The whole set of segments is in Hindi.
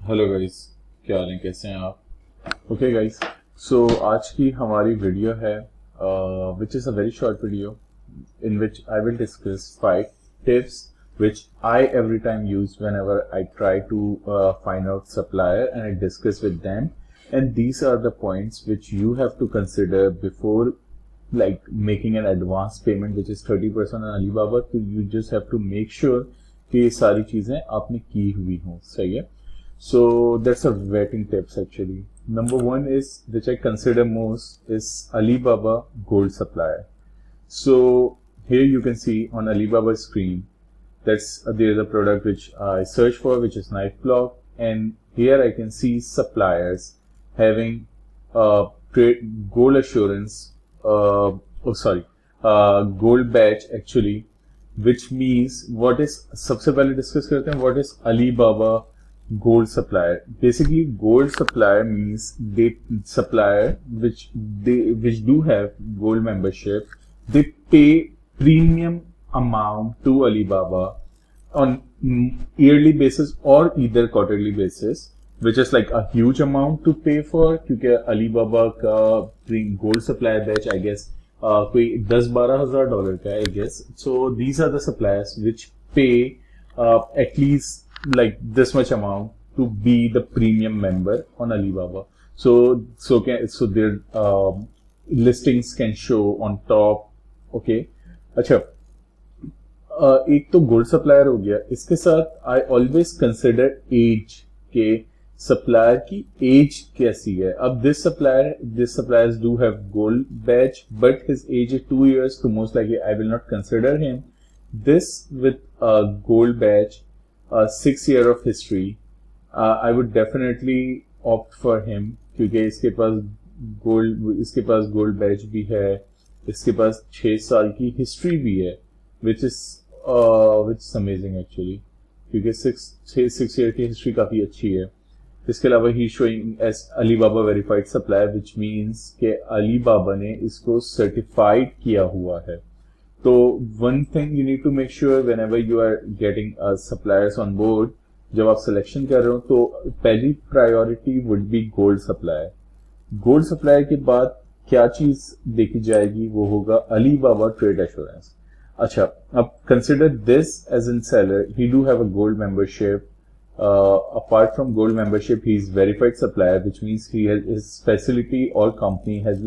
हेलो गाइस, क्या हाल है, कैसे हैं आप? ओके गाइस, सो आज की हमारी वीडियो है which is a very short video in which I will discuss 5 tips which I every time use whenever I try to find out supplier and I discuss with them. And these are the points which you have to consider before like making an advance payment which is 30% on Alibaba. तो you just have to make sure कि ये सारी चीजें आपने की हुई हों, सही है? So that's a vetting tips actually. Number one is which I consider most is Alibaba Gold Supplier. So here you can see on Alibaba's screen that's there is a product which I search for, which is knife block, and here I can see suppliers having gold assurance, gold badge actually, which means what is सबसे पहले डिस्कस करते हैं what is Alibaba gold supplier. Basically gold supplier means they supplier which do have gold membership, they pay premium amount to Alibaba on yearly basis or either quarterly basis, which is like a huge amount to pay for क्योंकि Alibaba का gold supplier batch I guess कोई 10-12 हजार डॉलर का है I guess. So these are the suppliers which pay at least like this much amount to be the premium member on Alibaba. So their listings can show on top. Okay. अच्छा, एक तो गोल्ड सप्लायर हो गया. इसके साथ आई ऑलवेज कंसिडर एज के सप्लायर की एज कैसी है. अब this suppliers do have gold batch but his age is 2 years, तो most likely I will not consider him. This with gold batch 6 year of history, I would definitely opt for him क्योंकि इसके पास गोल्ड बैच भी है, इसके पास 6 साल की हिस्ट्री भी है, which is amazing actually क्योंकि 6 year की हिस्ट्री काफी अच्छी है. इसके अलावा he showing as Alibaba verified supplier which means के अलीबाबा ने इसको सर्टिफाइड किया हुआ है. तो one thing you need to make sure whenever you are getting suppliers on board, जब आप सिलेक्शन कर रहे हो तो पहली priority would be gold supplier. Gold supplier के बाद क्या चीज देखी जाएगी वो होगा अलीबाबा ट्रेड एश्योरेंस. अच्छा, अब consider this as in seller, he do have a gold membership. Apart from gold membership, he is verified supplier, which means his facility or company has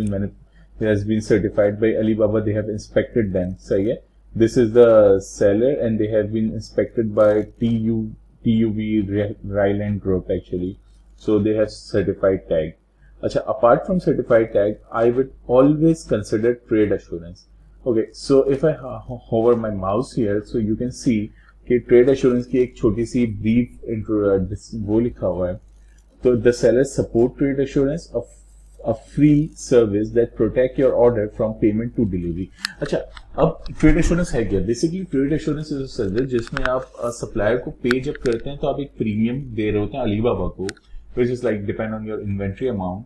been certified by Alibaba. They have inspected them. सही है. This is the seller, and they have been inspected by TUV Ryland Group actually. So they have certified tag. अच्छा, apart from certified tag, I would always consider trade assurance. Okay, so if I hover my mouse here, so you can see कि ट्रेड एश्योरेंस की एक छोटी सी ब्रीफ वो लिखा हुआ है. तो the seller support trade assurance, a free service that protect your order from payment to delivery. अच्छा, अब ट्रेड एश्योरेंस है क्या? Basically trade assurance is a service जिसमें आप सप्लायर को पे जब करते हैं तो आप एक प्रीमियम दे रहे होते हैं अलीबाबा को, which is like depend on your inventory amount.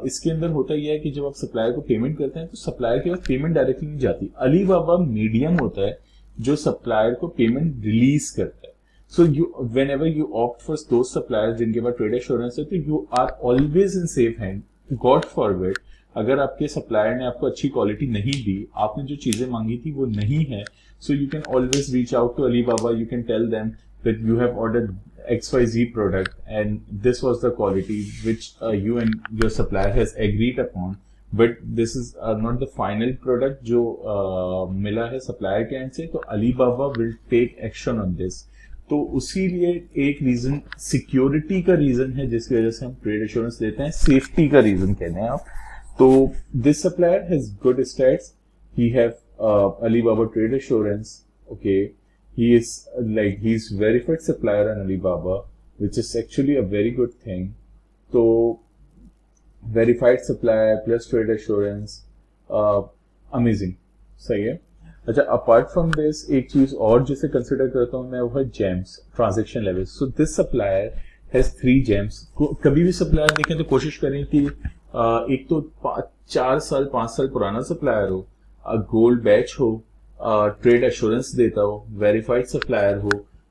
इसके अंदर होता यह है कि जब आप सप्लायर को पेमेंट करते हैं तो सप्लायर के पास पेमेंट डायरेक्टली नहीं जाती. अलीबाबा मीडियम होता है जो सप्लायर को पेमेंट रिलीज करता है. So you whenever you opt for दो सप्लायर्स जिनके पास ट्रेड एश्योरेंस है तो you are always in safe hand. God forward अगर आपके सप्लायर ने आपको अच्छी क्वालिटी नहीं दी, आपने जो चीजें मांगी थी वो नहीं है, so you can always reach out to Alibaba. You can tell them that you have ordered XYZ product and this was the quality which you and your supplier has agreed upon, but this is not the final product जो मिला है सप्लायर के एंड से, तो Alibaba will take action on this. तो उसी लिए एक रीजन सिक्योरिटी का रीजन है जिसकी वजह से हम ट्रेड एश्योरेंस देते हैं. सेफ्टी का रीजन कहते हैं आप. तो this supplier has good stats, he have Alibaba trade assurance. Okay, he's verified supplier on Alibaba, which is actually a very good thing. So verified supplier plus trade assurance, amazing. सही है. अच्छा, अपार्ट फ्रॉम दिस एक चीज और जिसे कंसिडर करता हूँ मैं वो है James, transaction level. So this supplier has 3 James. कभी भी सप्लायर देखें तो कोशिश करें कि एक तो 4 साल 5 साल पुराना सप्लायर हो, गोल्ड बैच हो, ट्रेड एश्योरेंस देता हो, वेरीफाइड सप्लायर हो,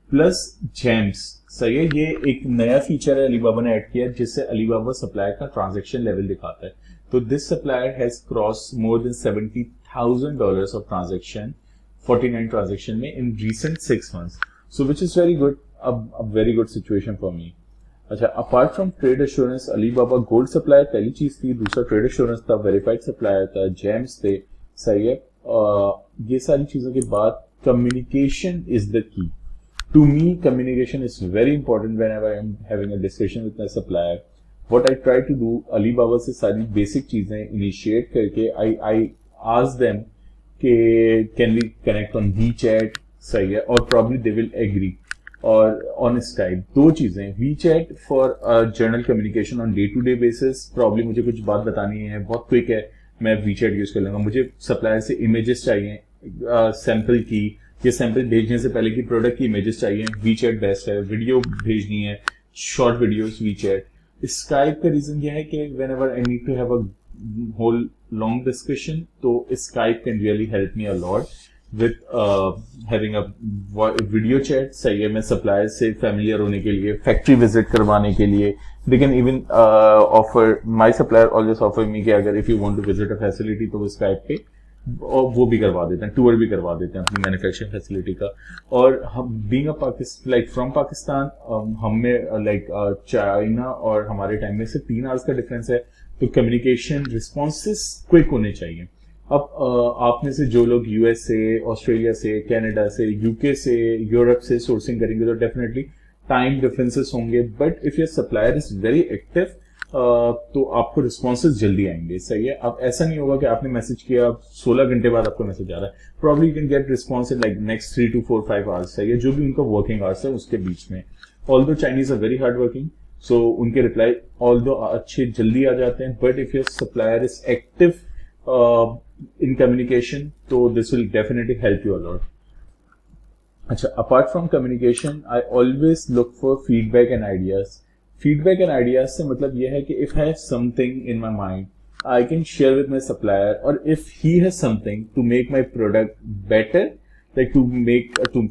प्लस जेम्स। सही है, ये एक नया फीचर है अलीबाबा ने ऐड किया जिससे अलीबाबा सप्लायर का ट्रांजैक्शन लेवल दिखाता है। तो this supplier has cross more than $70,000 of transaction 49 transaction में in recent 6 months, so which is very good, a very good situation for me. अच्छा, apart from trade assurance Alibaba gold supplier पहली चीज थी, दूसरा ट्रेड एश्योरेंस था, वेरीफाइड सप्लायर था, जेम्स थे। सही है, ये सारी चीजों के बाद कम्युनिकेशन इज द की। To me, communication is very important whenever I am having a discussion with my supplier. What I try to do, Alibaba से सारी basic चीजें initiate करके I ask them कि can we connect on WeChat, सही है, और probably they will agree, और on Skype। दो चीजें, WeChat for general communication on day to day basis, probably मुझे कुछ बात बतानी है, बहुत quick है, मैं WeChat यूज कर लूंगा। मुझे supplier से images चाहिए, सैंपल की, ये सैंपल भेजने से पहले की प्रोडक्ट की इमेजेस चाहिए, वीचैट बेस्ट है। वीडियो भेजनी है, शॉर्ट वीडियोस, वीचैट। स्काइप का रीजन यह है कि whenever I need to have a whole long discussion, तो Skype can really help me a lot with having a video chat. सही है, मैं सप्लायर से फैमिलियर होने के लिए, फैक्ट्री विजिट करवाने के लिए, they can even offer, my supplier always offer me कि अगर if you want to visit a facility तो वो स्काइप पे और वो भी करवा देते हैं, टूर भी करवा देते हैं अपनी मैन्युफैक्चरिंग फैसिलिटी का। और हम being a Pakistan, like from Pakistan, हम में लाइक चाइना और हमारे टाइम में से 3 आवर्स का डिफरेंस है, तो कम्युनिकेशन रिस्पॉन्सेस क्विक होने चाहिए। अब आप में से जो लोग यूएस से, ऑस्ट्रेलिया से, कनाडा से, यूके से, यूरोप से सोर्सिंग करेंगे तो डेफिनेटली टाइम डिफरेंसेस होंगे, but if your supplier is very active तो आपको रिस्पॉन्सेज जल्दी आएंगे। सही है, अब ऐसा नहीं होगा कि आपने मैसेज किया 16 घंटे बाद आपको मैसेज आ रहा है, probably you can get response in like next 3 to 4-5 hours. सही है, जो भी उनका वर्किंग आवर्स है उसके बीच में। Although Chinese are very hard working, so उनके रिप्लाई ऑल्दो अच्छे जल्दी आ जाते हैं, but if your supplier is active in communication तो this will definitely help you a lot. अच्छा, apart from communication I always look for feedback and ideas. Feedback and ideas से मतलब यह है कि if I have something in my mind I can share with my supplier, और if he has something to make my product better, like to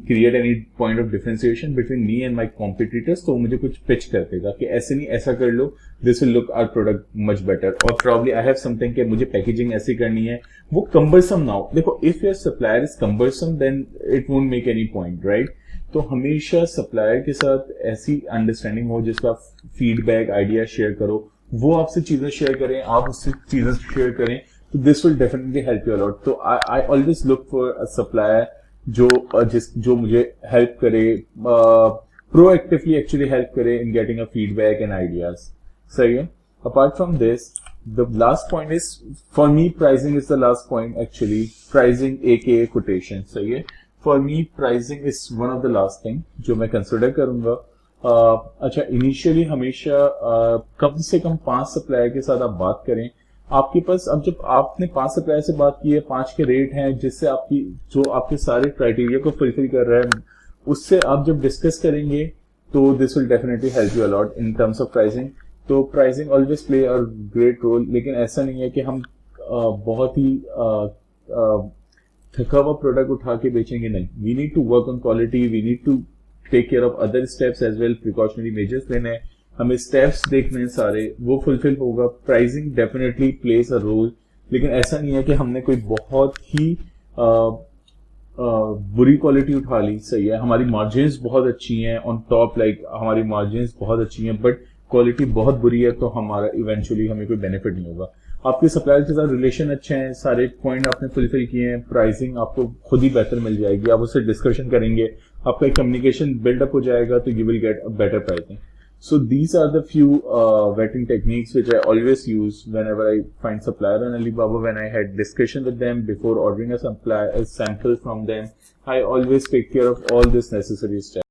create any point of differentiation between me and my competitors, तो मुझे कुछ पिच कर देगा कि ऐसे नहीं ऐसा कर लो, this will look our product much better. और प्रॉब्ली आई हैव समथिंग कि मुझे पैकेजिंग ऐसी करनी है, वो कम्बरसम ना हो। देखो, if your supplier is cumbersome then it won't make any point, right. तो हमेशा सप्लायर के साथ ऐसी अंडरस्टैंडिंग हो जिसका फीडबैक, आइडिया शेयर करो, वो आपसे चीजें शेयर करें, आप उससे चीजें शेयर करें, तो this will definitely help you a lot. तो I always look for a supplier जो मुझे हेल्प करे, प्रोएक्टिवली एक्चुअली हेल्प करे in getting a feedback and ideas. सही है, apart from this the last point is for me pricing is the last point actually, pricing AKA quotation. सही है, for me pricing is one of the last thing जो मैं कंसिडर करूंगा। अच्छा, इनिशियली हमेशा कम से कम 5 सप्लायर के साथ आप बात करें। आपके पास, अब जब आपने 5 सप्लायर से बात की है, 5 के रेट हैं जिससे आपकी जो आपके सारे क्राइटेरिया को फुलफिल कर रहा है, उससे आप जब डिस्कस करेंगे तो this will definitely help you a lot in terms of pricing. तो pricing always play a great role, लेकिन ऐसा नहीं है कि हम बहुत ही थका हुआ प्रोडक्ट उठा के बेचेंगे, नहीं। We need to work on quality, we need to take care of other steps as well, precautionary measures लेने हैं, हमें स्टेप्स देखने हैं सारे, वो फुलफिल होगा। Pricing definitely place a role, लेकिन ऐसा नहीं है कि हमने कोई बहुत ही बुरी क्वालिटी उठा ली। सही है, हमारी मार्जिन्स बहुत अच्छी हैं ऑन टॉप, लाइक हमारी मार्जिन्स बहुत अच्छी हैं, बट क्वालिटी बहुत बुरी है, तो हमारा इवेंचुअली हमें कोई बेनिफिट नहीं होगा। आपके सप्लायर के साथ रिलेशन अच्छे हैं, सारे पॉइंट आपने फुलफिल किए हैं, प्राइसिंग आपको खुद ही बेहतर मिल जाएगी, आप उससे डिस्कशन करेंगे, आपका एक कम्युनिकेशन बिल्डअप हो जाएगा, तो you will get a better pricing. So these are the few vetting techniques which I always use whenever I find supplier on Alibaba. When I had discussion with them before ordering a sample from them, I always take care of all these necessary steps.